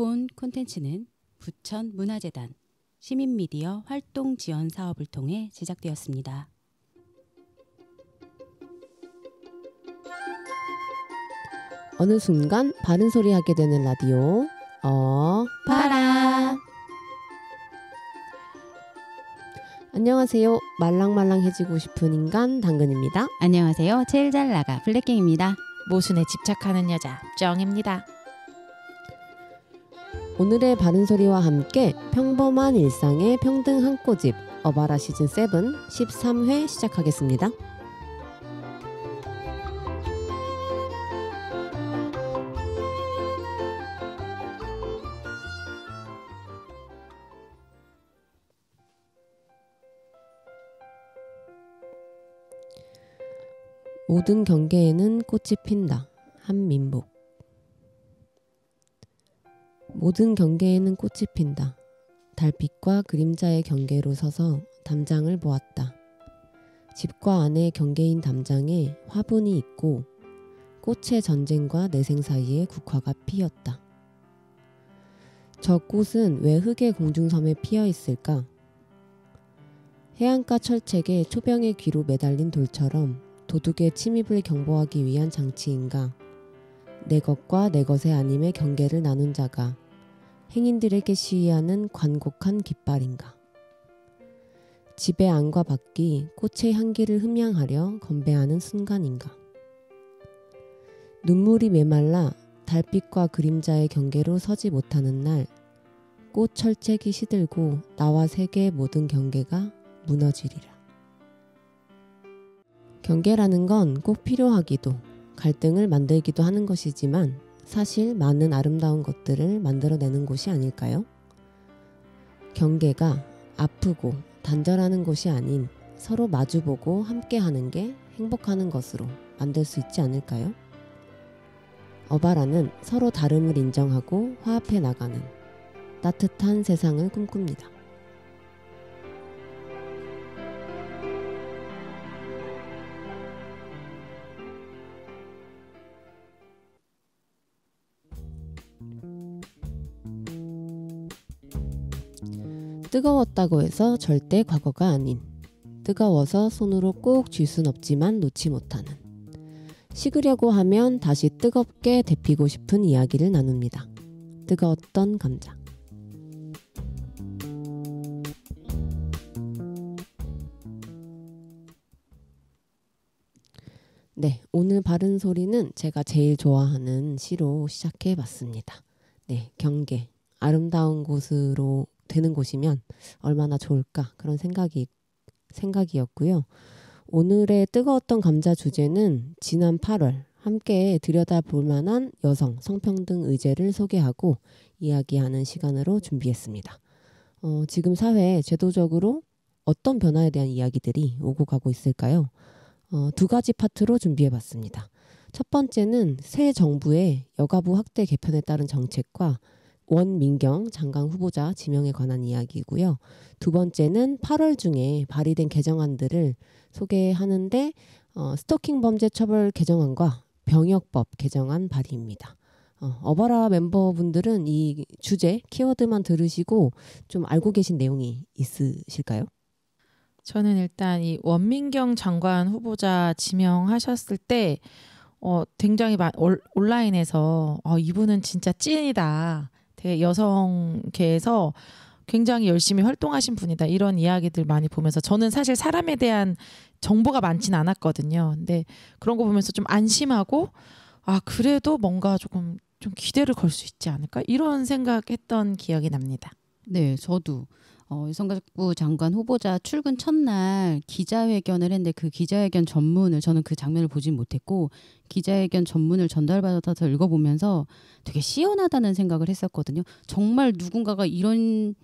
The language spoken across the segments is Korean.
본 콘텐츠는 부천문화재단 시민미디어 활동 지원 사업을 통해 제작되었습니다. 어느 순간 바른 소리 하게 되는 라디오 봐라. 안녕하세요. 말랑말랑해지고 싶은 인간 당근입니다. 안녕하세요. 제일 잘 나가 블랙갱입니다. 모순에 집착하는 여자 정입니다. 오늘의 바른 소리와 함께 평범한 일상의 평등 한 꼬집 어바라 시즌 7 13회 시작하겠습니다. 모든 경계에는 꽃이 핀다. 한민복. 모든 경계에는 꽃이 핀다. 달빛과 그림자의 경계로 서서 담장을 보았다. 집과 안의 경계인 담장에 화분이 있고 꽃의 전쟁과 내생 사이에 국화가 피었다. 저 꽃은 왜 흙의 공중섬에 피어 있을까? 해안가 철책에 초병의 귀로 매달린 돌처럼 도둑의 침입을 경보하기 위한 장치인가? 내 것과 내 것의 아님의 경계를 나눈 자가 행인들에게 시위하는 관곡한 깃발인가? 집의 안과 밖이 꽃의 향기를 흠양하려 건배하는 순간인가? 눈물이 메말라 달빛과 그림자의 경계로 서지 못하는 날, 꽃 철책이 시들고 나와 세계의 모든 경계가 무너지리라. 경계라는 건 꼭 필요하기도 갈등을 만들기도 하는 것이지만 사실 많은 아름다운 것들을 만들어내는 곳이 아닐까요? 경계가 아프고 단절하는 곳이 아닌 서로 마주보고 함께하는 게 행복하는 것으로 만들 수 있지 않을까요? 어바라는 서로 다름을 인정하고 화합해 나가는 따뜻한 세상을 꿈꿉니다. 뜨거웠다고 해서 절대 과거가 아닌, 뜨거워서 손으로 꼭 쥘 순 없지만 놓지 못하는, 식으려고 하면 다시 뜨겁게 데피고 싶은 이야기를 나눕니다. 뜨거웠던 감자. 네, 오늘 바른 소리는 제가 제일 좋아하는 시로 시작해 봤습니다. 네, 경계. 아름다운 곳으로 되는 곳이면 얼마나 좋을까 그런 생각이었고요. 오늘의 뜨거웠던 감자 주제는 지난 8월 함께 들여다볼 만한 여성 성평등 의제를 소개하고 이야기하는 시간으로 준비했습니다. 지금 사회에 제도적으로 어떤 변화에 대한 이야기들이 오고 가고 있을까요? 두 가지 파트로 준비해봤습니다. 첫 번째는 새 정부의 여가부 확대 개편에 따른 정책과 원민경 장관 후보자 지명에 관한 이야기고요. 두 번째는 8월 중에 발의된 개정안들을 소개하는데 스토킹 범죄 처벌 개정안과 병역법 개정안 발의입니다. 어바라 멤버분들은 이 주제 키워드만 들으시고 좀 알고 계신 내용이 있으실까요? 저는 일단 이 원민경 장관 후보자 지명하셨을 때 굉장히 온라인에서 이분은 진짜 찐이다. 되게 여성계에서 굉장히 열심히 활동하신 분이다. 이런 이야기들 많이 보면서 저는 사실 사람에 대한 정보가 많진 않았거든요. 근데 그런 거 보면서 좀 안심하고 그래도 뭔가 좀 기대를 걸 수 있지 않을까? 이런 생각했던 기억이 납니다. 네, 저도 여성가족부 장관 후보자 출근 첫날 기자회견을 했는데 그 기자회견 전문을 저는 그 장면을 보진 못했고 기자회견 전문을 전달받아서 읽어보면서 되게 시원하다는 생각을 했었거든요. 정말 누군가가 이런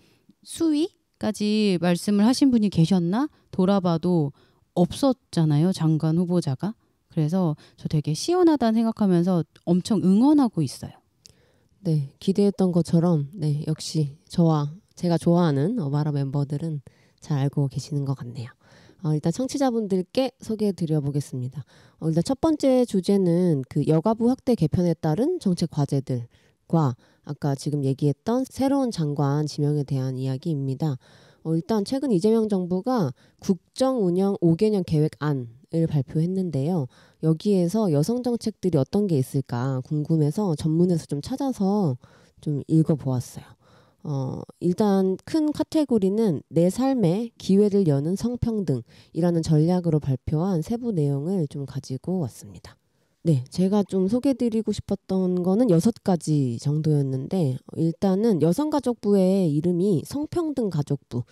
수위까지 말씀을 하신 분이 계셨나? 돌아봐도 없었잖아요. 장관 후보자가. 그래서 저 되게 시원하다는 생각하면서 엄청 응원하고 있어요. 네, 기대했던 것처럼 네, 역시 제가 좋아하는 어바라 멤버들은 잘 알고 계시는 것 같네요. 일단 청취자분들께 소개해드려 보겠습니다. 일단 첫 번째 주제는 그 여가부 확대 개편에 따른 정책 과제들 과 아까 지금 얘기했던 새로운 장관 지명에 대한 이야기입니다. 일단 최근 이재명 정부가 국정운영 5개년 계획안을 발표했는데요. 여기에서 여성 정책들이 어떤 게 있을까 궁금해서 전문에서 좀 찾아서 좀 읽어보았어요. 일단 큰 카테고리는 내 삶에 기회를 여는 성평등이라는 전략으로 발표한 세부 내용을 좀 가지고 왔습니다. 네, 제가 좀 소개드리고 싶었던 거는 6가지 정도였는데 일단은 여성가족부의 이름이 성평등가족부로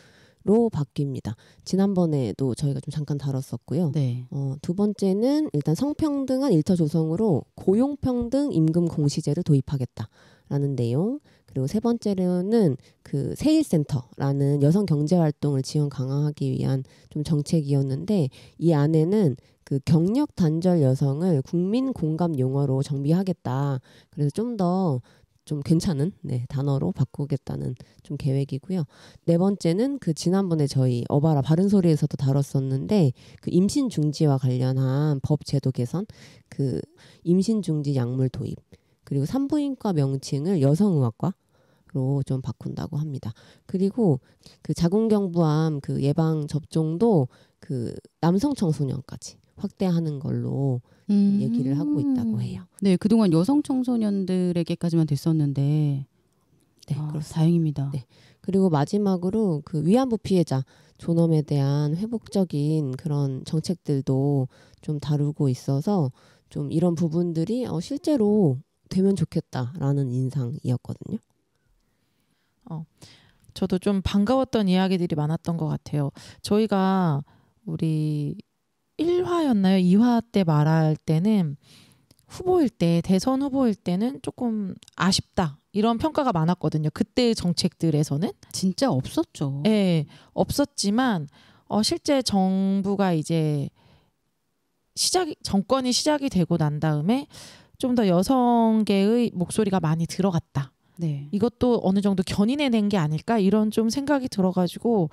바뀝니다. 지난번에도 저희가 좀 잠깐 다뤘었고요. 네. 두 번째는 일단 성평등한 일터 조성으로 고용평등 임금 공시제를 도입하겠다라는 내용. 그리고 세 번째로는 그 세일센터라는 여성 경제 활동을 지원 강화하기 위한 좀 정책이었는데 이 안에는 그 경력 단절 여성을 국민 공감 용어로 정비하겠다. 그래서 좀 더 좀 괜찮은 단어로 바꾸겠다는 좀 계획이고요. 네 번째는 그 지난번에 저희 어바라 바른소리에서도 다뤘었는데 그 임신 중지와 관련한 법 제도 개선, 그 임신 중지 약물 도입, 그리고 산부인과 명칭을 여성의학과로 좀 바꾼다고 합니다. 그리고 그 자궁경부암 그 예방 접종도 그 남성 청소년까지 확대하는 걸로 얘기를 하고 있다고 해요. 네, 그동안 여성 청소년들에게까지만 됐었는데 네, 그렇습니다. 다행입니다. 네. 그리고 마지막으로 그 위안부 피해자 존엄에 대한 회복적인 그런 정책들도 좀 다루고 있어서 좀 이런 부분들이 실제로 되면 좋겠다라는 인상이었거든요. 저도 좀 반가웠던 이야기들이 많았던 것 같아요. 저희가 우리 1화였나요? 2화 때 말할 때는 후보일 때, 대선 후보일 때는 조금 아쉽다. 이런 평가가 많았거든요. 그때의 정책들에서는. 진짜 없었죠. 네, 없었지만 실제 정부가 이제 정권이 시작이 되고 난 다음에 좀 더 여성계의 목소리가 많이 들어갔다. 네. 이것도 어느 정도 견인해낸 게 아닐까 이런 좀 생각이 들어가지고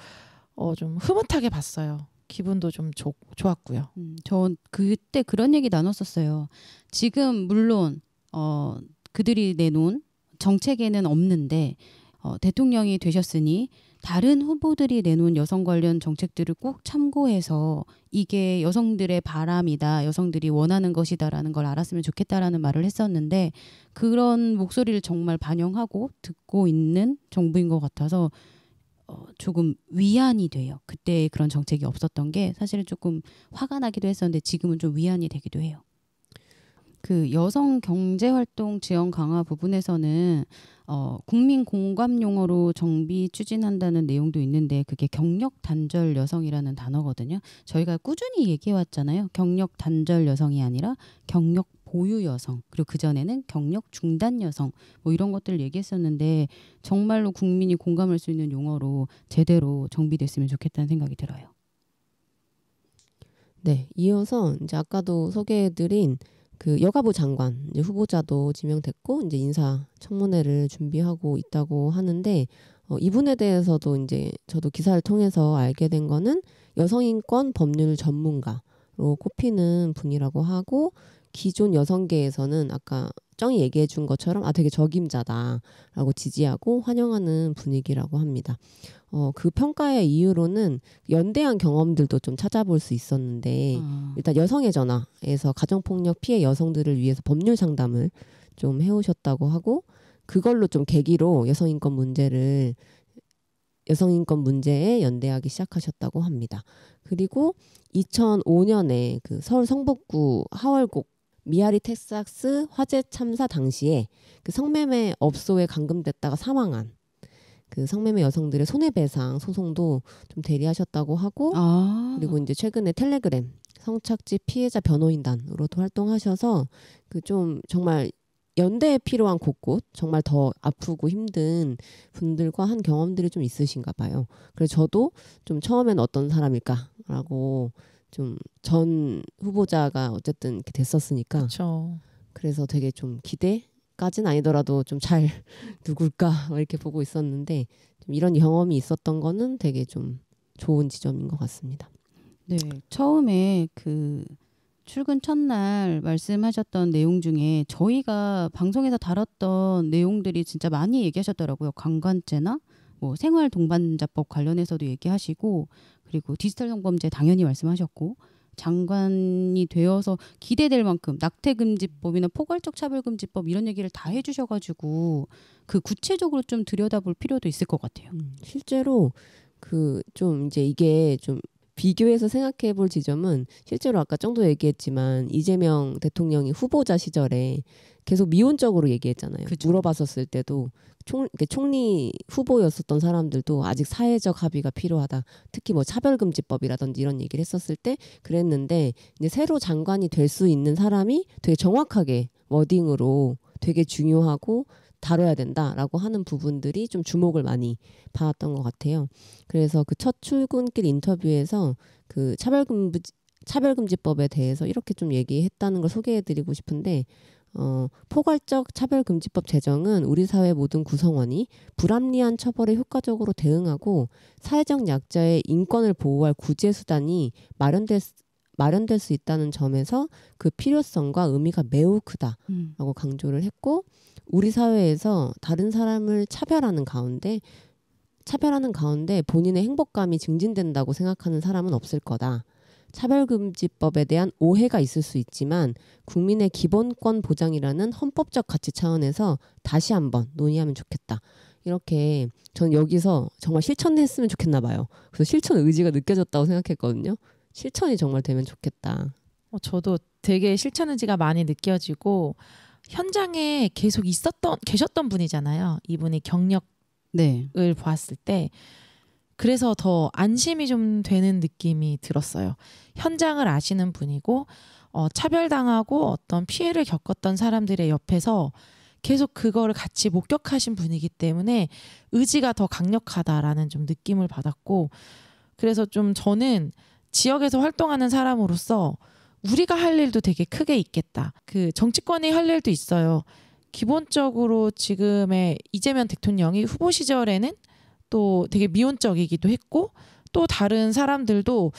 좀 흐뭇하게 봤어요. 기분도 좀 좋았고요. 전 그때 그런 얘기 나눴었어요. 지금 물론 그들이 내놓은 정책에는 없는데 대통령이 되셨으니 다른 후보들이 내놓은 여성 관련 정책들을 꼭 참고해서 이게 여성들의 바람이다, 여성들이 원하는 것이다라는 걸 알았으면 좋겠다라는 말을 했었는데 그런 목소리를 정말 반영하고 듣고 있는 정부인 것 같아서 조금 위안이 돼요. 그때 그런 정책이 없었던 게 사실은 조금 화가 나기도 했었는데 지금은 좀 위안이 되기도 해요. 그 여성 경제활동 지원 강화 부분에서는 국민 공감 용어로 정비 추진한다는 내용도 있는데 그게 경력 단절 여성이라는 단어거든요. 저희가 꾸준히 얘기해왔잖아요. 경력 단절 여성이 아니라 경력 보유 여성, 그리고 그전에는 경력 중단 여성 뭐 이런 것들을 얘기했었는데 정말로 국민이 공감할 수 있는 용어로 제대로 정비됐으면 좋겠다는 생각이 들어요. 네, 이어서 이제 아까도 소개해드린 그 여가부 장관 이제 후보자도 지명됐고 이제 인사청문회를 준비하고 있다고 하는데 이분에 대해서도 이제 저도 기사를 통해서 알게 된 거는 여성인권 법률 전문가로 꼽히는 분이라고 하고 기존 여성계에서는 아까 정이 얘기해 준 것처럼 되게 적임자다라고 지지하고 환영하는 분위기라고 합니다. 그 평가의 이유로는 연대한 경험들도 좀 찾아볼 수 있었는데 일단 여성의 전화에서 가정폭력 피해 여성들을 위해서 법률 상담을 좀 해오셨다고 하고 그걸로 좀 계기로 여성인권 문제에 연대하기 시작하셨다고 합니다. 그리고 2005년에 그 서울 성북구 하월곡 미아리 텍사스 화재 참사 당시에 그 성매매 업소에 감금됐다가 사망한 그 성매매 여성들의 손해배상 소송도 좀 대리하셨다고 하고 그리고 이제 최근에 텔레그램 성착취 피해자 변호인단으로도 활동하셔서 그 좀 정말 연대에 필요한 곳곳 정말 더 아프고 힘든 분들과 한 경험들이 좀 있으신가 봐요. 그래서 저도 좀 처음엔 어떤 사람일까라고 좀 전 후보자가 어쨌든 이렇게 됐었으니까 그렇죠. 그래서 되게 좀 기대까지는 아니더라도 좀 잘 누굴까 이렇게 보고 있었는데 좀 이런 경험이 있었던 거는 되게 좀 좋은 지점인 것 같습니다. 네, 처음에 그 출근 첫날 말씀하셨던 내용 중에 저희가 방송에서 다뤘던 내용들이 진짜 많이 얘기하셨더라고요. 강간죄나 뭐 생활 동반자법 관련해서도 얘기하시고, 그리고 디지털 성범죄 당연히 말씀하셨고, 장관이 되어서 기대될 만큼 낙태금지법이나 포괄적 차별금지법 이런 얘기를 다 해주셔가지고 그 구체적으로 좀 들여다볼 필요도 있을 것 같아요. 실제로 그 좀 이제 이게 좀 비교해서 생각해 볼 지점은 실제로 아까 정도 얘기했지만 이재명 대통령이 후보자 시절에 계속 미온적으로 얘기했잖아요. 그쵸. 물어봤었을 때도 총리 후보였었던 사람들도 아직 사회적 합의가 필요하다. 특히 뭐 차별금지법이라든지 이런 얘기를 했었을 때 그랬는데, 이제 새로 장관이 될 수 있는 사람이 되게 정확하게 워딩으로 되게 중요하고 다뤄야 된다라고 하는 부분들이 좀 주목을 많이 받았던 것 같아요. 그래서 그 첫 출근길 인터뷰에서 그 차별금지법에 대해서 이렇게 좀 얘기했다는 걸 소개해드리고 싶은데, 포괄적 차별금지법 제정은 우리 사회 모든 구성원이 불합리한 처벌에 효과적으로 대응하고 사회적 약자의 인권을 보호할 구제 수단이 마련될 수 있다는 점에서 그 필요성과 의미가 매우 크다라고 강조를 했고, 우리 사회에서 다른 사람을 차별하는 가운데 본인의 행복감이 증진된다고 생각하는 사람은 없을 거다. 차별금지법에 대한 오해가 있을 수 있지만 국민의 기본권 보장이라는 헌법적 가치 차원에서 다시 한번 논의하면 좋겠다. 이렇게 저는 여기서 정말 실천했으면 좋겠나 봐요. 그래서 실천 의지가 느껴졌다고 생각했거든요. 실천이 정말 되면 좋겠다. 저도 되게 실천 의지가 많이 느껴지고, 현장에 계속 계셨던 분이잖아요. 이분이 경력을 네. 보았을 때. 그래서 더 안심이 좀 되는 느낌이 들었어요. 현장을 아시는 분이고, 차별당하고 어떤 피해를 겪었던 사람들의 옆에서 계속 그거를 같이 목격하신 분이기 때문에 의지가 더 강력하다라는 좀 느낌을 받았고, 그래서 좀 저는 지역에서 활동하는 사람으로서 우리가 할 일도 되게 크게 있겠다. 그 정치권이 할 일도 있어요. 기본적으로 지금의 이재명 대통령이 후보 시절에는 또 되게 미온적이기도 했고, 또 다른 사람들도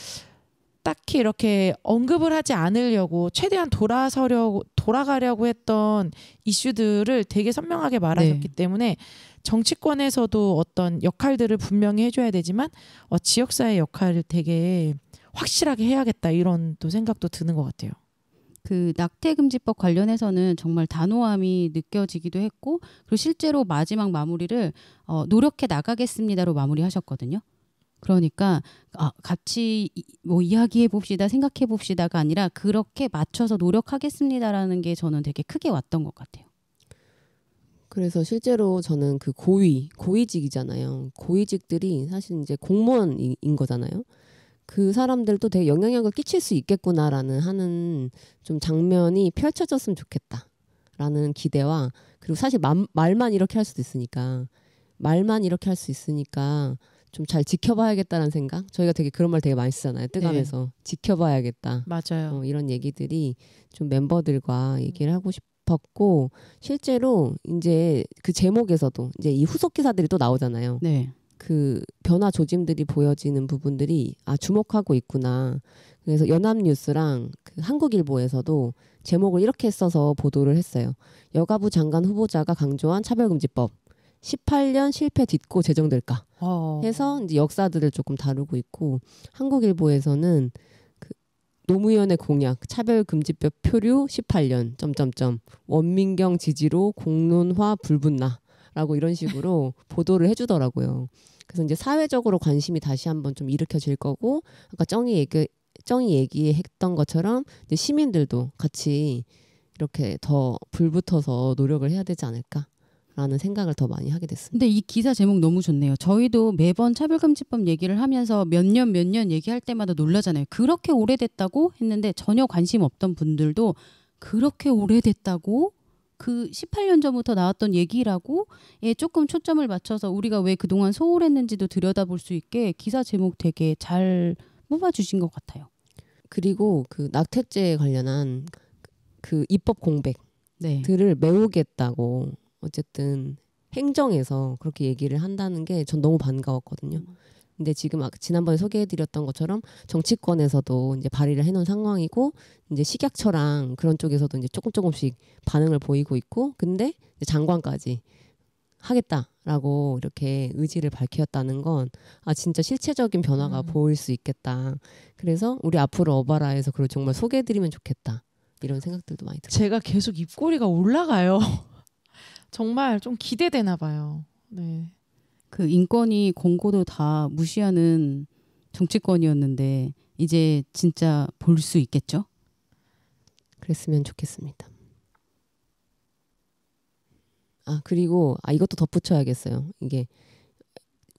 딱히 이렇게 언급을 하지 않으려고 최대한 돌아가려고 했던 이슈들을 되게 선명하게 말하셨기 때문에 정치권에서도 어떤 역할들을 분명히 해줘야 되지만 지역사회 역할을 되게 확실하게 해야겠다, 이런 또 생각도 드는 것 같아요. 그 낙태금지법 관련해서는 정말 단호함이 느껴지기도 했고, 그리고 실제로 마지막 마무리를 노력해 나가겠습니다로 마무리하셨거든요. 그러니까 같이 뭐 이야기해 봅시다, 생각해 봅시다가 아니라 그렇게 맞춰서 노력하겠습니다라는 게 저는 되게 크게 왔던 것 같아요. 그래서 실제로 저는 그 고위직이잖아요. 고위직들이 사실 이제 공무원인 거잖아요. 그 사람들도 되게 영향력을 끼칠 수 있겠구나라는 하는 좀 장면이 펼쳐졌으면 좋겠다라는 기대와, 그리고 사실 말만 이렇게 할 수도 있으니까 좀 잘 지켜봐야겠다는 생각. 저희가 되게 그런 말 되게 많이 쓰잖아요. 뜨감에서 지켜봐야겠다. 맞아요. 이런 얘기들이 좀 멤버들과 얘기를 하고 싶었고, 실제로 이제 그 제목에서도 이제 이 후속 기사들이 또 나오잖아요. 네. 그 변화 조짐들이 보여지는 부분들이 주목하고 있구나. 그래서 연합뉴스랑 그 한국일보에서도 제목을 이렇게 써서 보도를 했어요. 여가부 장관 후보자가 강조한 차별금지법 18년 실패 딛고 제정될까 해서 이제 역사들을 조금 다루고 있고, 한국일보에서는 그 노무현의 공약 차별금지법 표류 18년 원민경 지지로 공론화 불붙나라고 이런 식으로 보도를 해주더라고요. 그래서 이제 사회적으로 관심이 다시 한번 좀 일으켜질 거고, 아까 정이 얘기했던 것처럼 이제 시민들도 같이 이렇게 더 불붙어서 노력을 해야 되지 않을까라는 생각을 더 많이 하게 됐습니다. 근데 이 기사 제목 너무 좋네요. 저희도 매번 차별금지법 얘기를 하면서 몇 년 얘기할 때마다 놀라잖아요. 그렇게 오래됐다고 했는데 전혀 관심 없던 분들도 그렇게 오래됐다고? 그 18년 전부터 나왔던 얘기라고 조금 초점을 맞춰서 우리가 왜 그동안 소홀했는지도 들여다볼 수 있게 기사 제목 되게 잘 뽑아주신 것 같아요. 그리고 그 낙태죄에 관련한 그 입법 공백들을 네. 메우겠다고 어쨌든 행정에서 그렇게 얘기를 한다는 게 전 너무 반가웠거든요. 근데 지금 지난번에 소개해드렸던 것처럼 정치권에서도 이제 발의를 해놓은 상황이고 이제 식약처랑 그런 쪽에서도 이제 조금씩 반응을 보이고 있고 근데 이제 장관까지 하겠다라고 이렇게 의지를 밝혔다는 건 진짜 실체적인 변화가 보일 수 있겠다. 그래서 우리 앞으로 어바라에서 그걸 정말 소개해드리면 좋겠다. 이런 생각들도 많이 들어요. 제가 계속 입꼬리가 올라가요. 정말 좀 기대되나 봐요. 네. 그 인권위 공고도 다 무시하는 정치권이었는데 이제 진짜 볼 수 있겠죠? 그랬으면 좋겠습니다. 그리고 이것도 덧붙여야겠어요. 이게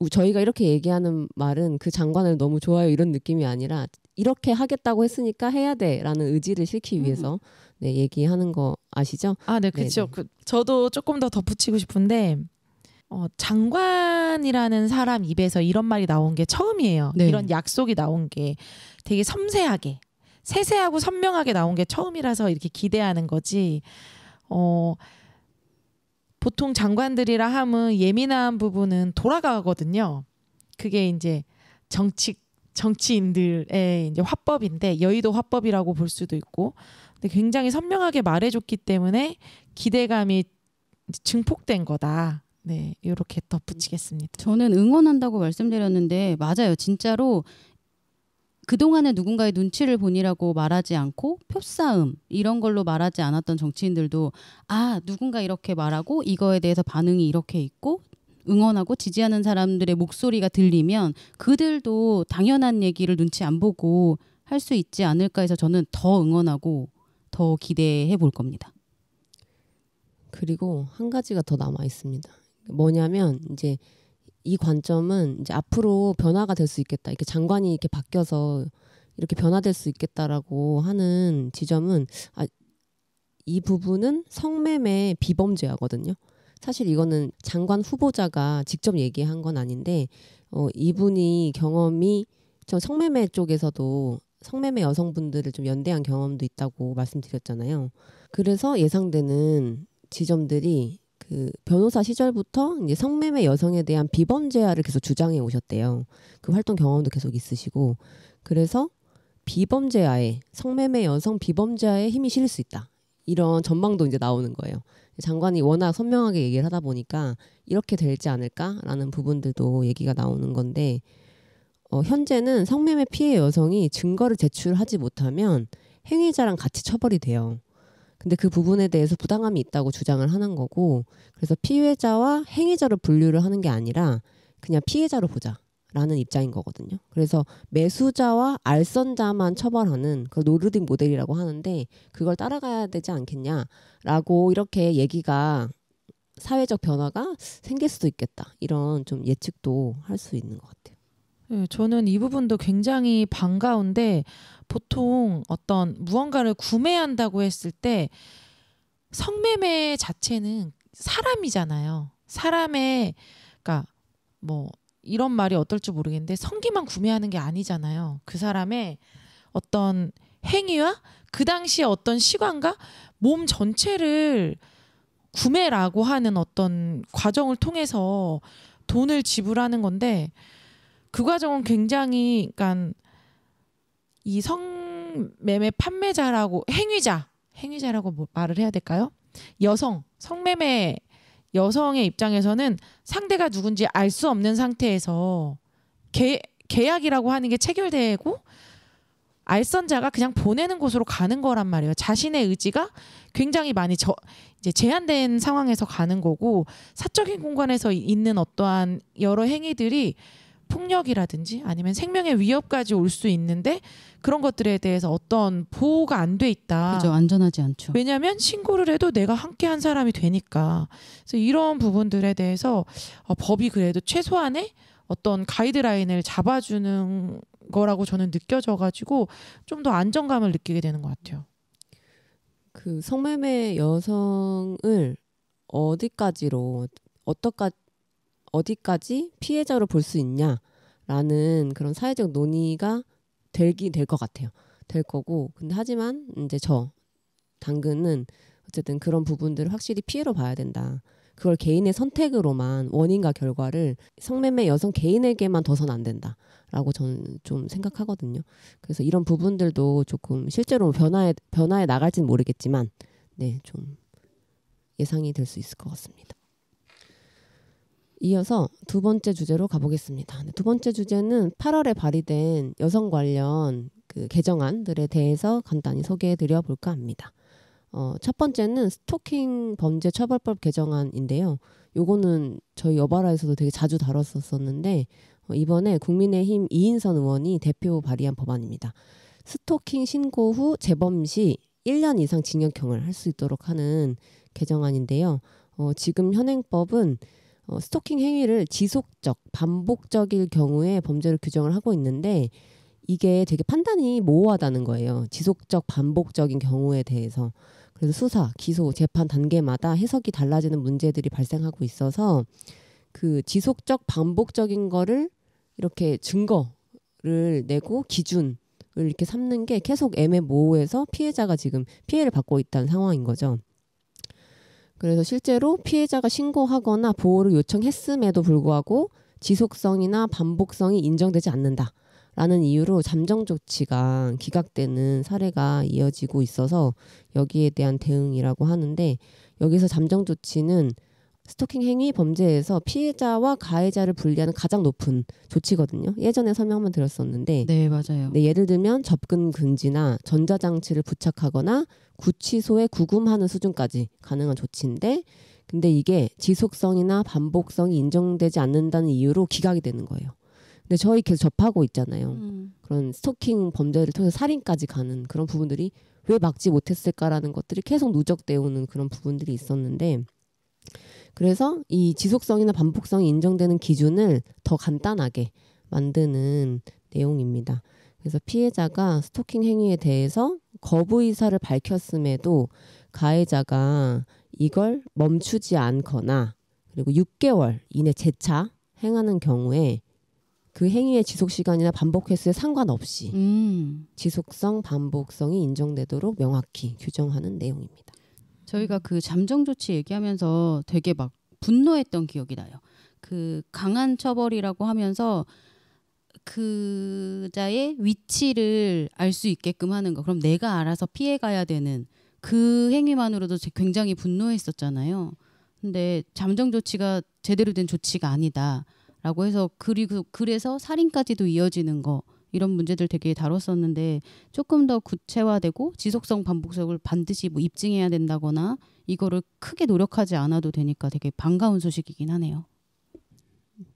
저희가 이렇게 얘기하는 말은 그 장관을 너무 좋아요 이런 느낌이 아니라 이렇게 하겠다고 했으니까 해야 돼라는 의지를 실기 위해서 네, 얘기하는 거 아시죠? 네, 그렇죠. 저도 조금 더 덧붙이고 싶은데 장관이라는 사람 입에서 이런 말이 나온 게 처음이에요. 네. 이런 약속이 나온 게 되게 섬세하게, 세세하고 선명하게 나온 게 처음이라서 이렇게 기대하는 거지. 보통 장관들이라 하면 예민한 부분은 돌아가거든요. 그게 이제 정치인들의 이제 화법인데 여의도 화법이라고 볼 수도 있고, 근데 굉장히 선명하게 말해줬기 때문에 기대감이 증폭된 거다. 네, 이렇게 덧붙이겠습니다. 저는 응원한다고 말씀드렸는데 맞아요. 진짜로 그동안에 누군가의 눈치를 보니라고 말하지 않고 표싸움 이런 걸로 말하지 않았던 정치인들도 누군가 이렇게 말하고 이거에 대해서 반응이 이렇게 있고 응원하고 지지하는 사람들의 목소리가 들리면 그들도 당연한 얘기를 눈치 안 보고 할 수 있지 않을까 해서 저는 더 응원하고 더 기대해 볼 겁니다. 그리고 한 가지가 더 남아 있습니다. 뭐냐면 이제 이 관점은 이제 앞으로 변화가 될 수 있겠다. 이렇게 장관이 이렇게 바뀌어서 이렇게 변화될 수 있겠다라고 하는 지점은 이 부분은 성매매 비범죄하거든요. 사실 이거는 장관 후보자가 직접 얘기한 건 아닌데 이분이 경험이 저 성매매 쪽에서도 성매매 여성분들을 좀 연대한 경험도 있다고 말씀드렸잖아요. 그래서 예상되는 지점들이 그 변호사 시절부터 이제 성매매 여성에 대한 비범죄화를 계속 주장해 오셨대요. 그 활동 경험도 계속 있으시고 그래서 비범죄화에 성매매 여성 비범죄화에 힘이 실릴 수 있다. 이런 전망도 이제 나오는 거예요. 장관이 워낙 선명하게 얘기를 하다 보니까 이렇게 되지 않을까라는 부분들도 얘기가 나오는 건데 현재는 성매매 피해 여성이 증거를 제출하지 못하면 행위자랑 같이 처벌이 돼요. 근데 그 부분에 대해서 부당함이 있다고 주장을 하는 거고 그래서 피해자와 행위자로 분류를 하는 게 아니라 그냥 피해자로 보자라는 입장인 거거든요. 그래서 매수자와 알선자만 처벌하는 그 노르딕 모델이라고 하는데 그걸 따라가야 되지 않겠냐라고 이렇게 얘기가 사회적 변화가 생길 수도 있겠다. 이런 좀 예측도 할 수 있는 것 같아요. 네, 저는 이 부분도 굉장히 반가운데 보통 어떤 무언가를 구매한다고 했을 때 성매매 자체는 사람이잖아요. 사람의 그러니까 뭐 이런 말이 어떨지 모르겠는데 성기만 구매하는 게 아니잖아요. 그 사람의 어떤 행위와 그 당시에 어떤 시간과 몸 전체를 구매라고 하는 어떤 과정을 통해서 돈을 지불하는 건데 그 과정은 굉장히 그러니까 이 성매매 판매자라고 행위자라고 말을 해야 될까요? 성매매 여성의 입장에서는 상대가 누군지 알 수 없는 상태에서 계약이라고 하는 게 체결되고 알선자가 그냥 보내는 곳으로 가는 거란 말이에요. 자신의 의지가 굉장히 많이 이제 제한된 상황에서 가는 거고 사적인 공간에서 있는 어떠한 여러 행위들이 폭력이라든지 아니면 생명의 위협까지 올 수 있는데 그런 것들에 대해서 어떤 보호가 안 돼 있다. 그죠, 안전하지 않죠. 왜냐하면 신고를 해도 내가 함께한 사람이 되니까. 그래서 이런 부분들에 대해서 법이 그래도 최소한의 어떤 가이드라인을 잡아주는 거라고 저는 느껴져가지고 좀 더 안정감을 느끼게 되는 것 같아요. 그 성매매 여성을 어디까지 피해자로 볼 수 있냐라는 그런 사회적 논의가 될 것 같아요. 될 거고 근데 하지만 이제 당근은 어쨌든 그런 부분들을 확실히 피해로 봐야 된다. 그걸 개인의 선택으로만 원인과 결과를 성매매 여성 개인에게만 둬선 안 된다라고 저는 좀 생각하거든요. 그래서 이런 부분들도 조금 실제로 변화에 나갈지는 모르겠지만 네, 좀 예상이 될 수 있을 것 같습니다. 이어서 두 번째 주제로 가보겠습니다. 두 번째 주제는 8월에 발의된 여성 관련 그 개정안들에 대해서 간단히 소개해드려 볼까 합니다. 첫 번째는 스토킹 범죄 처벌법 개정안인데요. 요거는 저희 여바라에서도 되게 자주 다뤘었는데 이번에 국민의힘 이인선 의원이 대표 발의한 법안입니다. 스토킹 신고 후 재범 시 1년 이상 징역형을 할 수 있도록 하는 개정안인데요. 지금 현행법은 스토킹 행위를 지속적, 반복적일 경우에 범죄를 규정을 하고 있는데 이게 되게 판단이 모호하다는 거예요. 지속적, 반복적인 경우에 대해서. 그래서 수사, 기소, 재판 단계마다 해석이 달라지는 문제들이 발생하고 있어서 그 지속적, 반복적인 거를 이렇게 증거를 내고 기준을 이렇게 삼는 게 계속 애매모호해서 피해자가 지금 피해를 받고 있다는 상황인 거죠. 그래서 실제로 피해자가 신고하거나 보호를 요청했음에도 불구하고 지속성이나 반복성이 인정되지 않는다라는 이유로 잠정 조치가 기각되는 사례가 이어지고 있어서 여기에 대한 대응이라고 하는데 여기서 잠정 조치는 스토킹 행위 범죄에서 피해자와 가해자를 분리하는 가장 높은 조치거든요. 예전에 설명 한번 드렸었는데 네, 맞아요. 네, 예를 들면 접근 금지나 전자장치를 부착하거나 구치소에 구금하는 수준까지 가능한 조치인데 근데 이게 지속성이나 반복성이 인정되지 않는다는 이유로 기각이 되는 거예요. 근데 저희 계속 접하고 있잖아요. 그런 스토킹 범죄를 통해서 살인까지 가는 그런 부분들이 왜 막지 못했을까라는 것들이 계속 누적되어 오는 그런 부분들이 있었는데 그래서 이 지속성이나 반복성이 인정되는 기준을 더 간단하게 만드는 내용입니다. 그래서 피해자가 스토킹 행위에 대해서 거부 의사를 밝혔음에도 가해자가 이걸 멈추지 않거나 그리고 6개월 이내 재차 행하는 경우에 그 행위의 지속 시간이나 반복 횟수에 상관없이 지속성, 반복성이 인정되도록 명확히 규정하는 내용입니다. 저희가 그 잠정 조치 얘기하면서 되게 막 분노했던 기억이 나요. 그 강한 처벌이라고 하면서 그자의 위치를 알 수 있게끔 하는 거. 그럼 내가 알아서 피해가야 되는 그 행위만으로도 굉장히 분노했었잖아요. 근데 잠정 조치가 제대로 된 조치가 아니다라고 해서 그래서 살인까지도 이어지는 거 이런 문제들 되게 다뤘었는데 조금 더 구체화되고 지속성 반복성을 반드시 뭐 입증해야 된다거나 이거를 크게 노력하지 않아도 되니까 되게 반가운 소식이긴 하네요.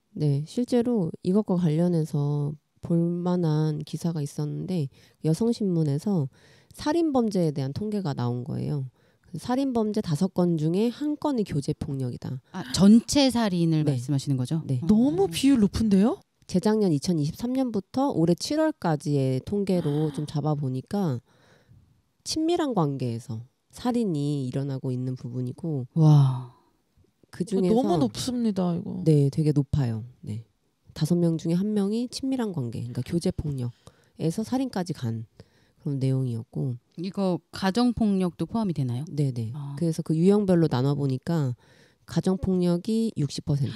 네, 실제로 이것과 관련해서 볼만한 기사가 있었는데 여성신문에서 살인범죄에 대한 통계가 나온 거예요. 살인범죄 5건 중에 1건이 교제폭력이다. 아, 전체 살인을 네. 말씀하시는 거죠? 네. 너무 비율 높은데요? 재작년 2023년부터 올해 7월까지의 통계로 좀 잡아보니까 친밀한 관계에서 살인이 일어나고 있는 부분이고 와. 그 중에서 너무 높습니다. 이거. 네, 되게 높아요. 네. 5명 중에 1명이 친밀한 관계, 그러니까 교제폭력에서 살인까지 간 그런 내용이었고 이거 가정폭력도 포함이 되나요? 네네. 아. 그래서 그 유형별로 나눠보니까 가정폭력이 60%,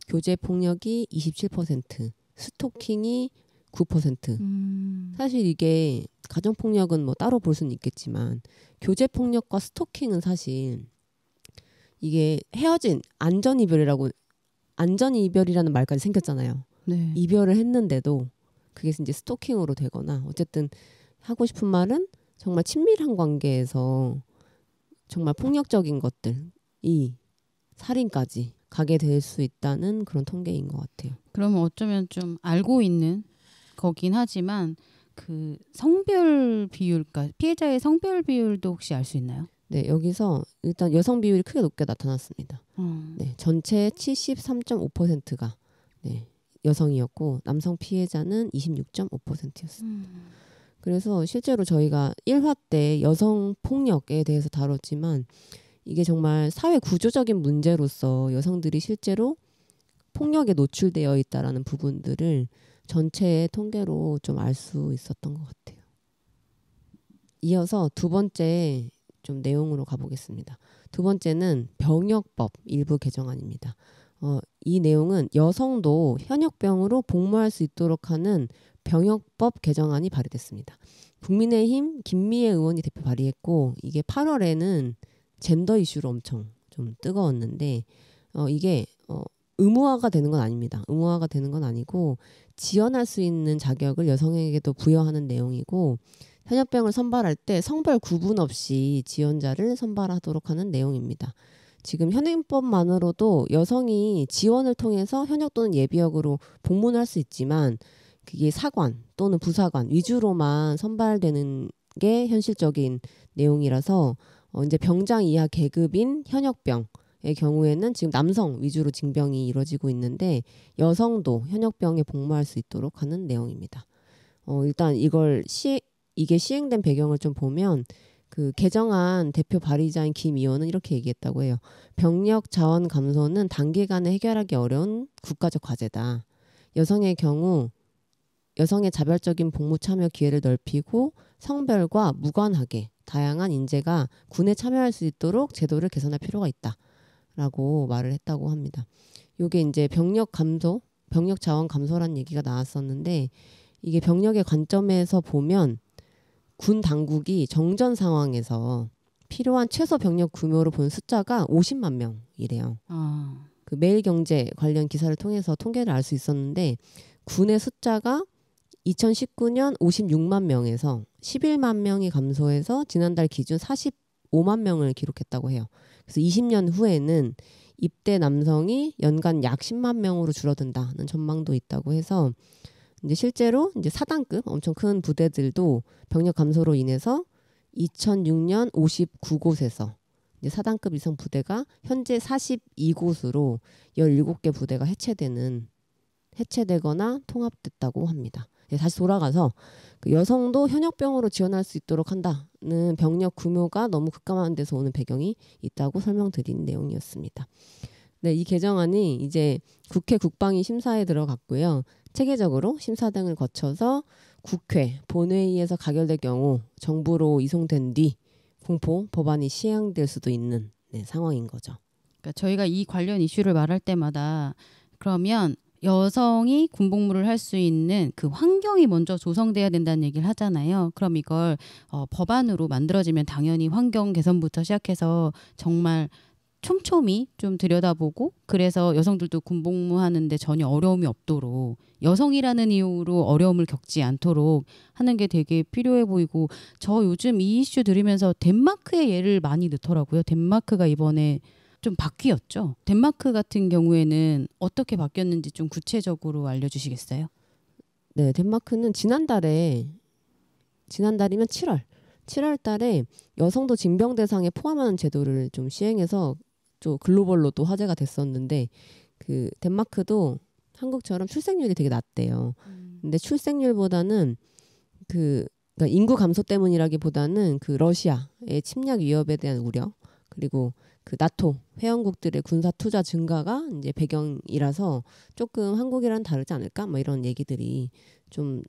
교제폭력이 27%, 스토킹이 9%. 사실 이게 가정폭력은 뭐 따로 볼 수는 있겠지만 교제폭력과 스토킹은 사실 이게 헤어진 안전이별이라는 말까지 생겼잖아요. 네. 이별을 했는데도 그게 이제 스토킹으로 되거나 어쨌든 하고 싶은 말은 정말 친밀한 관계에서 정말 폭력적인 것들이 살인까지 가게 될 수 있다는 그런 통계인 것 같아요. 그러면 어쩌면 좀 알고 있는 거긴 하지만 그 성별 비율, 그러니까 피해자의 성별 비율도 혹시 알 수 있나요? 네, 여기서 일단 여성 비율이 크게 높게 나타났습니다. 네, 전체 73.5%가 네, 여성이었고 남성 피해자는 26.5%였습니다. 그래서 실제로 저희가 1화 때 여성 폭력에 대해서 다뤘지만 이게 정말 사회 구조적인 문제로서 여성들이 실제로 폭력에 노출되어 있다라는 부분들을 전체의 통계로 좀 알 수 있었던 것 같아요. 이어서 두 번째 좀 내용으로 가보겠습니다. 두 번째는 병역법 일부 개정안입니다. 이 내용은 여성도 현역병으로 복무할 수 있도록 하는 병역법 개정안이 발의됐습니다. 국민의힘 김미애 의원이 대표 발의했고 이게 8월에는 젠더 이슈로 엄청 좀 뜨거웠는데 이게 의무화가 되는 건 아닙니다. 의무화가 되는 건 아니고 지원할 수 있는 자격을 여성에게도 부여하는 내용이고 현역병을 선발할 때 성별 구분 없이 지원자를 선발하도록 하는 내용입니다. 지금 현행법만으로도 여성이 지원을 통해서 현역 또는 예비역으로 복무를 할 수 있지만 그게 사관 또는 부사관 위주로만 선발되는 게 현실적인 내용이라서 이제 병장 이하 계급인 현역병의 경우에는 지금 남성 위주로 징병이 이루어지고 있는데 여성도 현역병에 복무할 수 있도록 하는 내용입니다. 일단 이게 시행된 배경을 좀 보면 그 개정안 대표 발의자인 김 의원은 이렇게 얘기했다고 해요. 병력 자원 감소는 단기간에 해결하기 어려운 국가적 과제다. 여성의 경우 여성의 자발적인 복무 참여 기회를 넓히고 성별과 무관하게 다양한 인재가 군에 참여할 수 있도록 제도를 개선할 필요가 있다라고 말을 했다고 합니다. 이게 이제 병력 자원 감소라는 얘기가 나왔었는데 이게 병력의 관점에서 보면 군 당국이 정전 상황에서 필요한 최소 병력 규모로 본 숫자가 50만 명이래요. 그 매일경제 관련 기사를 통해서 통계를 알 수 있었는데 군의 숫자가 2019년 56만 명에서 11만 명이 감소해서 지난달 기준 45만 명을 기록했다고 해요. 그래서 20년 후에는 입대 남성이 연간 약 10만 명으로 줄어든다는 전망도 있다고 해서 이제 실제로 이제 사단급 엄청 큰 부대들도 병력 감소로 인해서 2006년 59곳에서 이제 사단급 이상 부대가 현재 42곳으로 17개 부대가 해체되거나 통합됐다고 합니다. 다시 돌아가서 그 여성도 현역병으로 지원할 수 있도록 한다는 병력 규모가 너무 급감한 데서 오는 배경이 있다고 설명드린 내용이었습니다. 네, 이 개정안이 이제 국회 국방위 심사에 들어갔고요. 체계적으로 심사 등을 거쳐서 국회 본회의에서 가결될 경우 정부로 이송된 뒤 공포 법안이 시행될 수도 있는 상황인 거죠. 그러니까 저희가 이 관련 이슈를 말할 때마다 그러면 여성이 군복무를 할 수 있는 그 환경이 먼저 조성돼야 된다는 얘기를 하잖아요. 그럼 이걸 법안으로 만들어지면 당연히 환경 개선부터 시작해서 정말 촘촘히 좀 들여다보고 그래서 여성들도 군복무하는데 전혀 어려움이 없도록 여성이라는 이유로 어려움을 겪지 않도록 하는 게 되게 필요해 보이고 저 요즘 이 이슈 들으면서 덴마크의 예를 많이 넣더라고요. 덴마크가 이번에 좀 바뀌었죠. 덴마크 같은 경우에는 어떻게 바뀌었는지 좀 구체적으로 알려주시겠어요? 네, 덴마크는 지난달이면 7월 달에 여성도 징병 대상에 포함하는 제도를 좀 시행해서 좀 글로벌로도 화제가 됐었는데 그 덴마크도 한국처럼 출생률이 되게 낮대요. 근데 출생률보다는 그러니까 인구 감소 때문이라기보다는 그 러시아의 침략 위협에 대한 우려 그리고 그 나토 회원국들의 군사 투자 증가가 이제 배경이라서 조금 한국이랑 다르지 않을까? 뭐 이런 얘기들이 좀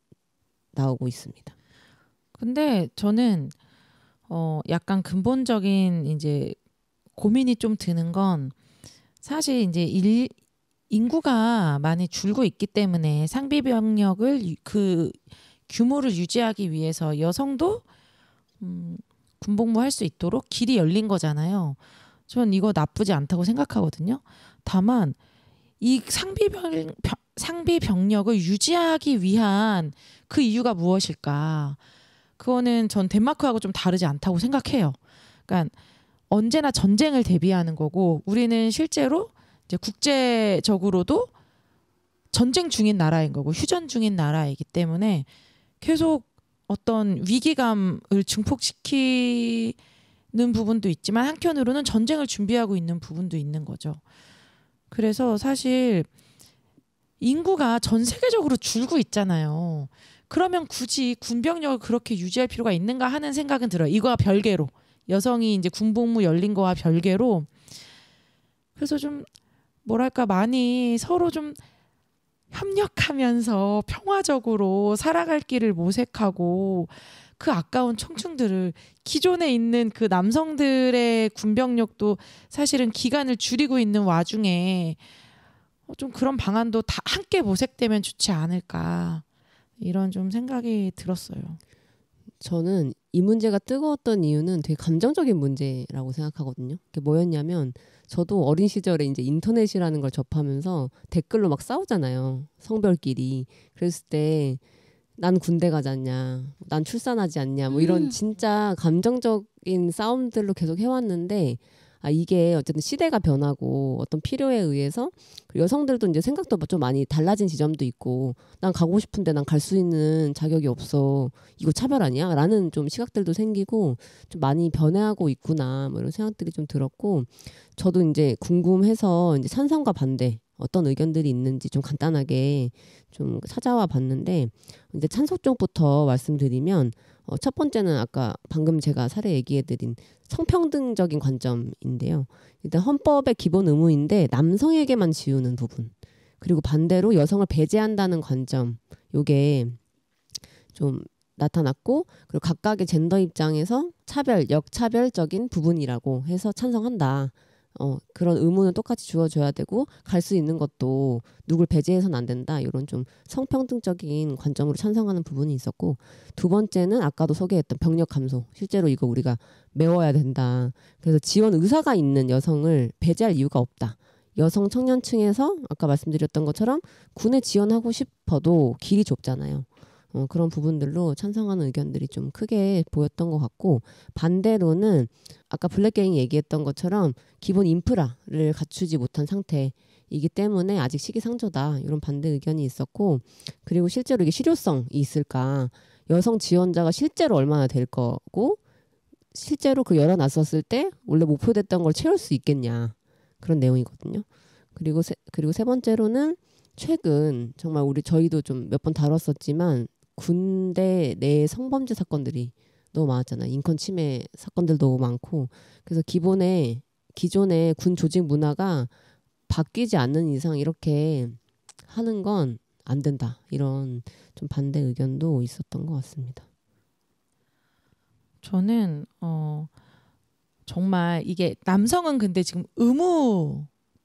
나오고 있습니다. 근데 저는 약간 근본적인 이제 고민이 좀 드는 건 사실 이제 인구가 많이 줄고 있기 때문에 상비 병력을 그 규모를 유지하기 위해서 여성도 군복무할 수 있도록 길이 열린 거잖아요. 전 이거 나쁘지 않다고 생각하거든요. 다만 이 상비 병력을 유지하기 위한 그 이유가 무엇일까? 그거는 전 덴마크하고 좀 다르지 않다고 생각해요. 그러니까 언제나 전쟁을 대비하는 거고 우리는 실제로 이제 국제적으로도 전쟁 중인 나라인 거고 휴전 중인 나라이기 때문에 계속 어떤 위기감을 증폭시키는 부분도 있지만 한편으로는 전쟁을 준비하고 있는 부분도 있는 거죠. 그래서 사실 인구가 전 세계적으로 줄고 있잖아요. 그러면 굳이 군병력을 그렇게 유지할 필요가 있는가 하는 생각은 들어요. 이거와 별개로 여성이 이제 군복무 열린 거와 별개로 그래서 좀 뭐랄까 많이 서로 좀 협력하면서 평화적으로 살아갈 길을 모색하고 그 아까운 청춘들을 기존에 있는 그 남성들의 군병력도 사실은 기간을 줄이고 있는 와중에 좀 그런 방안도 다 함께 모색되면 좋지 않을까 이런 좀 생각이 들었어요. 저는 이 문제가 뜨거웠던 이유는 되게 감정적인 문제라고 생각하거든요. 그게 뭐였냐면 저도 어린 시절에 이제 인터넷이라는 걸 접하면서 댓글로 막 싸우잖아요. 성별끼리. 그랬을 때 난 군대 가지 않냐, 난 출산하지 않냐, 뭐 이런 진짜 감정적인 싸움들로 계속 해왔는데 이게 어쨌든 시대가 변하고 어떤 필요에 의해서 여성들도 이제 생각도 좀 많이 달라진 지점도 있고 난 가고 싶은데 난 갈 수 있는 자격이 없어. 이거 차별 아니야? 라는 좀 시각들도 생기고 좀 많이 변해하고 있구나. 뭐 이런 생각들이 좀 들었고 저도 이제 궁금해서 이제 찬성과 반대 어떤 의견들이 있는지 좀 간단하게 좀 찾아와 봤는데 이제 찬성 쪽부터 말씀드리면 첫 번째는 아까 방금 제가 사례 얘기해드린 성평등적인 관점인데요. 일단 헌법의 기본 의무인데 남성에게만 지우는 부분 그리고 반대로 여성을 배제한다는 관점 요게 좀 나타났고 그리고 각각의 젠더 입장에서 차별, 역차별적인 부분이라고 해서 찬성한다. 그런 의무는 똑같이 주어줘야 되고 갈 수 있는 것도 누굴 배제해서는 안 된다. 이런 좀 성평등적인 관점으로 찬성하는 부분이 있었고 두 번째는 아까도 소개했던 병력 감소. 실제로 이거 우리가 메워야 된다. 그래서 지원 의사가 있는 여성을 배제할 이유가 없다. 여성 청년층에서 아까 말씀드렸던 것처럼 군에 지원하고 싶어도 길이 좁잖아요. 그런 부분들로 찬성하는 의견들이 좀 크게 보였던 것 같고 반대로는 아까 블랙갱이 얘기했던 것처럼 기본 인프라를 갖추지 못한 상태이기 때문에 아직 시기상조다 이런 반대 의견이 있었고 그리고 실제로 이게 실효성이 있을까 여성 지원자가 실제로 얼마나 될 거고 실제로 그 열어놨었을 때 원래 목표됐던 걸 채울 수 있겠냐 그런 내용이거든요. 그리고 세 번째로는 최근 정말 저희도 좀 몇 번 다뤘었지만 군대 내 성범죄 사건들이 너무 많았잖아요. 인권 침해 사건들도 너무 많고 그래서 기존의 군 조직 문화가 바뀌지 않는 이상 이렇게 하는 건 안 된다. 이런 좀 반대 의견도 있었던 것 같습니다. 저는 정말 이게 남성은 근데 지금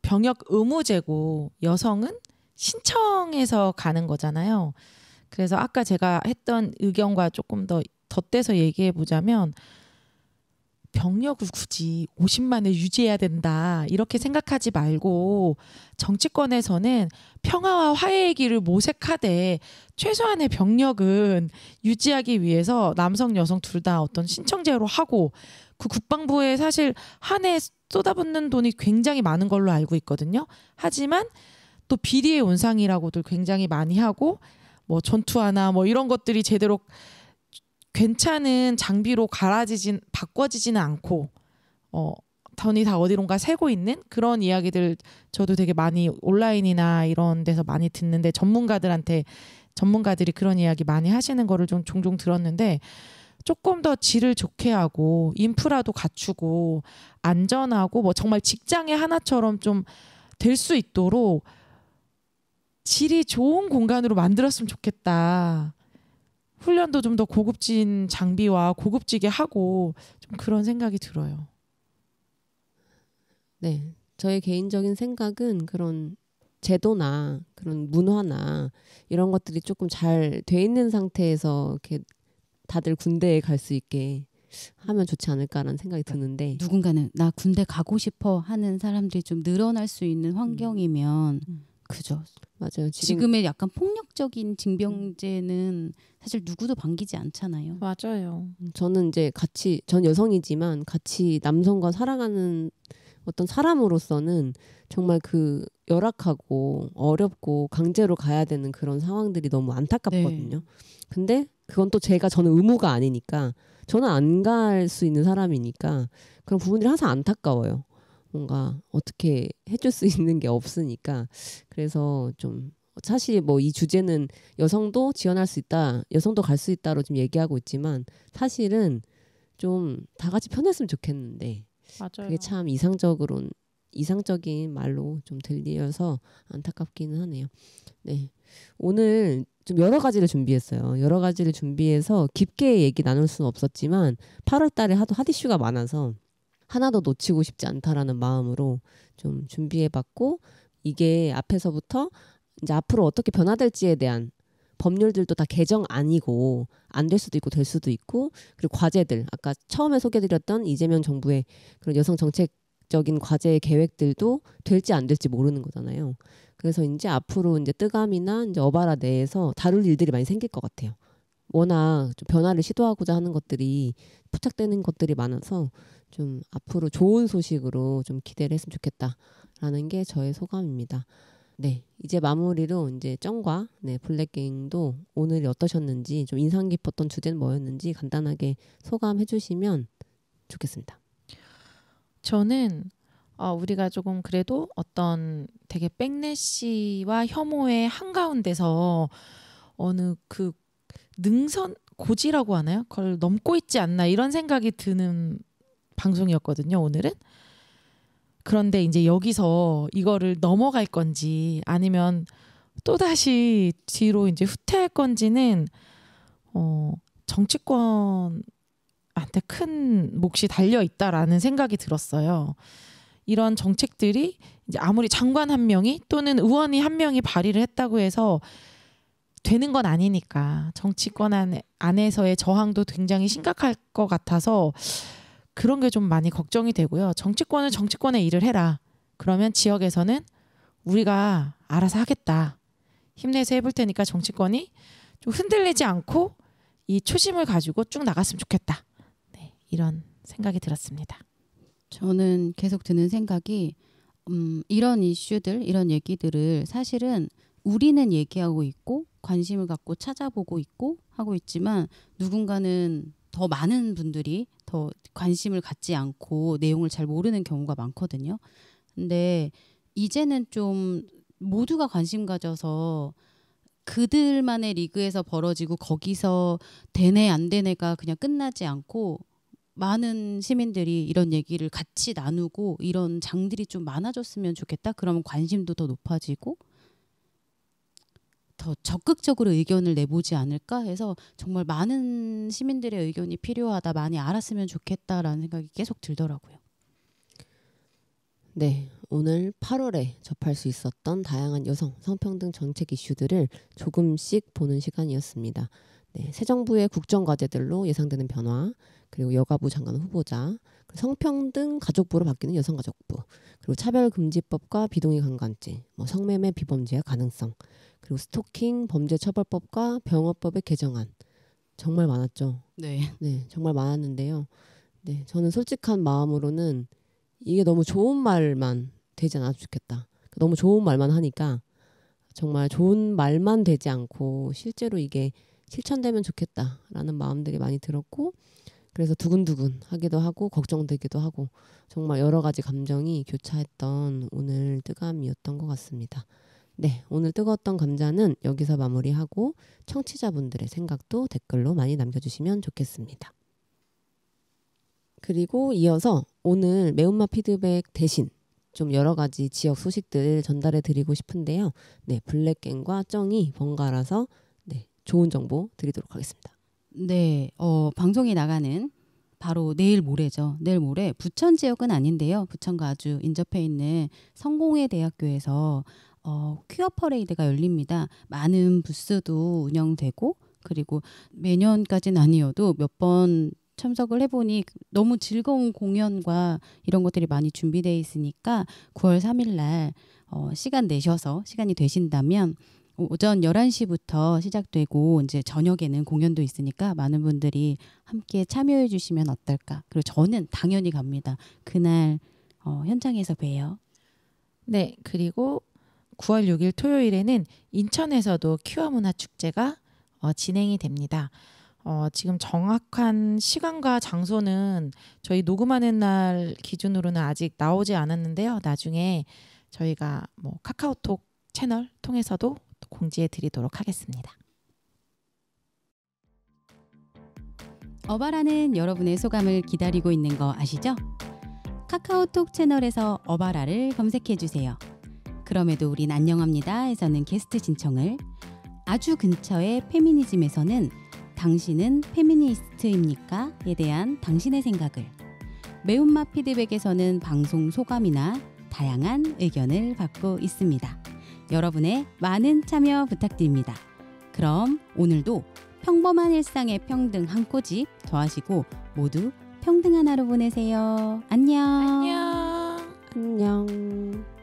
병역 의무제고 여성은 신청해서 가는 거잖아요. 그래서 아까 제가 했던 의견과 조금 더 덧대서 얘기해 보자면 병력을 굳이 50만을 유지해야 된다 이렇게 생각하지 말고 정치권에서는 평화와 화해의 길을 모색하되 최소한의 병력은 유지하기 위해서 남성 여성 둘 다 어떤 신청제로 하고 그 국방부에 사실 한 해 쏟아붓는 돈이 굉장히 많은 걸로 알고 있거든요. 하지만 또 비리의 온상이라고들 굉장히 많이 하고 뭐 전투하나 뭐 이런 것들이 제대로 괜찮은 장비로 바꿔지지는 않고 돈이 다 어디론가 새고 있는 그런 이야기들 저도 되게 많이 온라인이나 이런 데서 많이 듣는데 전문가들이 그런 이야기 많이 하시는 거를 좀 종종 들었는데 조금 더 질을 좋게 하고 인프라도 갖추고 안전하고 뭐 정말 직장의 하나처럼 좀 될 수 있도록 질이 좋은 공간으로 만들었으면 좋겠다. 훈련도 좀 더 고급진 장비와 고급지게 하고 좀 그런 생각이 들어요. 네, 저의 개인적인 생각은 그런 제도나 그런 문화나 이런 것들이 조금 잘 돼 있는 상태에서 이렇게 다들 군대에 갈 수 있게 하면 좋지 않을까라는 생각이 드는데 누군가는 나 군대 가고 싶어 하는 사람들이 좀 늘어날 수 있는 환경이면 그죠. 맞아요. 지금의 약간 폭력적인 징병제는 사실 누구도 반기지 않잖아요. 맞아요. 저는 이제 전 여성이지만 같이 남성과 살아가는 어떤 사람으로서는 정말 그 열악하고 어렵고 강제로 가야 되는 그런 상황들이 너무 안타깝거든요. 네. 근데 그건 또 저는 의무가 아니니까 저는 안 갈 수 있는 사람이니까 그런 부분들이 항상 안타까워요. 뭔가 어떻게 해줄 수 있는 게 없으니까 그래서 좀 사실 뭐 이 주제는 여성도 지원할 수 있다, 여성도 갈 수 있다로 좀 얘기하고 있지만 사실은 좀 다 같이 편했으면 좋겠는데 맞아요. 그게 참 이상적인 말로 좀 들려서 안타깝기는 하네요. 네, 오늘 좀 여러 가지를 준비했어요. 여러 가지를 준비해서 깊게 얘기 나눌 수는 없었지만 8월 달에 하도 핫 이슈가 많아서 하나도 놓치고 싶지 않다라는 마음으로 좀 준비해봤고, 이게 앞에서부터 이제 앞으로 어떻게 변화될지에 대한 법률들도 다 개정안이고 안 될 수도 있고 될 수도 있고, 그리고 과제들 아까 처음에 소개드렸던 이재명 정부의 그런 여성 정책적인 과제 계획들도 될지 안 될지 모르는 거잖아요. 그래서 이제 앞으로 이제 뜨감이나 이제 어바라 내에서 다룰 일들이 많이 생길 것 같아요. 워낙 좀 변화를 시도하고자 하는 것들이 포착되는 것들이 많아서 좀 앞으로 좋은 소식으로 좀 기대를 했으면 좋겠다라는 게 저의 소감입니다. 네, 이제 마무리로 이제 정과 블랙갱도 오늘이 어떠셨는지, 좀 인상 깊었던 주제는 뭐였는지 간단하게 소감해 주시면 좋겠습니다. 저는 우리가 조금 그래도 어떤 되게 백래시와 혐오의 한가운데서 어느 그 능선 고지라고 하나요? 그걸 넘고 있지 않나 이런 생각이 드는 방송이었거든요, 오늘은. 그런데 이제 여기서 이거를 넘어갈 건지 아니면 또다시 뒤로 이제 후퇴할 건지는 정치권한테 큰 몫이 달려 있다라는 생각이 들었어요. 이런 정책들이 이제 아무리 장관 한 명이 또는 의원이 한 명이 발의를 했다고 해서 되는 건 아니니까 정치권 안에서의 저항도 굉장히 심각할 것 같아서 그런 게 좀 많이 걱정이 되고요. 정치권은 정치권의 일을 해라. 그러면 지역에서는 우리가 알아서 하겠다. 힘내서 해볼 테니까 정치권이 좀 흔들리지 않고 이 초심을 가지고 쭉 나갔으면 좋겠다. 네, 이런 생각이 들었습니다. 저는 계속 드는 생각이 이런 이슈들, 이런 얘기들을 사실은 우리는 얘기하고 있고 관심을 갖고 찾아보고 있고 하고 있지만 누군가는 더 많은 분들이 더 관심을 갖지 않고 내용을 잘 모르는 경우가 많거든요. 근데 이제는 좀 모두가 관심 가져서 그들만의 리그에서 벌어지고 거기서 되네 안 되네가 그냥 끝나지 않고 많은 시민들이 이런 얘기를 같이 나누고 이런 장들이 좀 많아졌으면 좋겠다. 그러면 관심도 더 높아지고 더 적극적으로 의견을 내보지 않을까 해서 정말 많은 시민들의 의견이 필요하다. 많이 알았으면 좋겠다라는 생각이 계속 들더라고요. 네, 오늘 8월에 접할 수 있었던 다양한 여성 성평등 정책 이슈들을 조금씩 보는 시간이었습니다. 네, 새 정부의 국정과제들로 예상되는 변화, 그리고 여가부 장관 후보자, 성평등 가족부로 바뀌는 여성가족부, 그리고 차별금지법과 비동의 강간죄, 성매매 비범죄의 가능성, 그리고 스토킹 범죄처벌법과 병업법의 개정안, 정말 많았죠. 네, 정말 많았는데요. 네, 저는 솔직한 마음으로는 이게 너무 좋은 말만 되지 않았으면 좋겠다. 너무 좋은 말만 하니까 정말 좋은 말만 되지 않고 실제로 이게 실천되면 좋겠다라는 마음들이 많이 들었고, 그래서 두근두근 하기도 하고 걱정되기도 하고 정말 여러 가지 감정이 교차했던 오늘 뜨감이었던 것 같습니다. 네, 오늘 뜨거웠던 감자는 여기서 마무리하고 청취자분들의 생각도 댓글로 많이 남겨주시면 좋겠습니다. 그리고 이어서 오늘 매운맛 피드백 대신 좀 여러 가지 지역 소식들을 전달해 드리고 싶은데요. 네, 블랙갱과 정이 번갈아서 좋은 정보 드리도록 하겠습니다. 네, 방송이 나가는 바로 내일 모레죠. 내일 모레 부천 지역은 아닌데요. 부천과 아주 인접해 있는 성공회대학교에서 퀴어 퍼레이드가 열립니다. 많은 부스도 운영되고 그리고 매년까지는 아니어도 몇 번 참석을 해보니 너무 즐거운 공연과 이런 것들이 많이 준비되어 있으니까 9월 3일 날 시간 내셔서 시간이 되신다면 오전 11시부터 시작되고 이제 저녁에는 공연도 있으니까 많은 분들이 함께 참여해 주시면 어떨까. 그리고 저는 당연히 갑니다. 그날 현장에서 봬요. 네, 그리고 9월 6일 토요일에는 인천에서도 퀴어 문화 축제가 진행이 됩니다. 지금 정확한 시간과 장소는 저희 녹음하는 날 기준으로는 아직 나오지 않았는데요. 나중에 저희가 카카오톡 채널 통해서도 공지해 드리도록 하겠습니다. 어바라는 여러분의 소감을 기다리고 있는 거 아시죠? 카카오톡 채널에서 어바라를 검색해 주세요. 그럼에도 우린 안녕합니다에서는 게스트 신청을, 아주 근처의 페미니즘에서는 당신은 페미니스트입니까? 에 대한 당신의 생각을, 매운맛 피드백에서는 방송 소감이나 다양한 의견을 받고 있습니다. 여러분의 많은 참여 부탁드립니다. 그럼 오늘도 평범한 일상의 평등 한 꼬집 더하시고 모두 평등한 하루 보내세요. 안녕. 안녕. 안녕.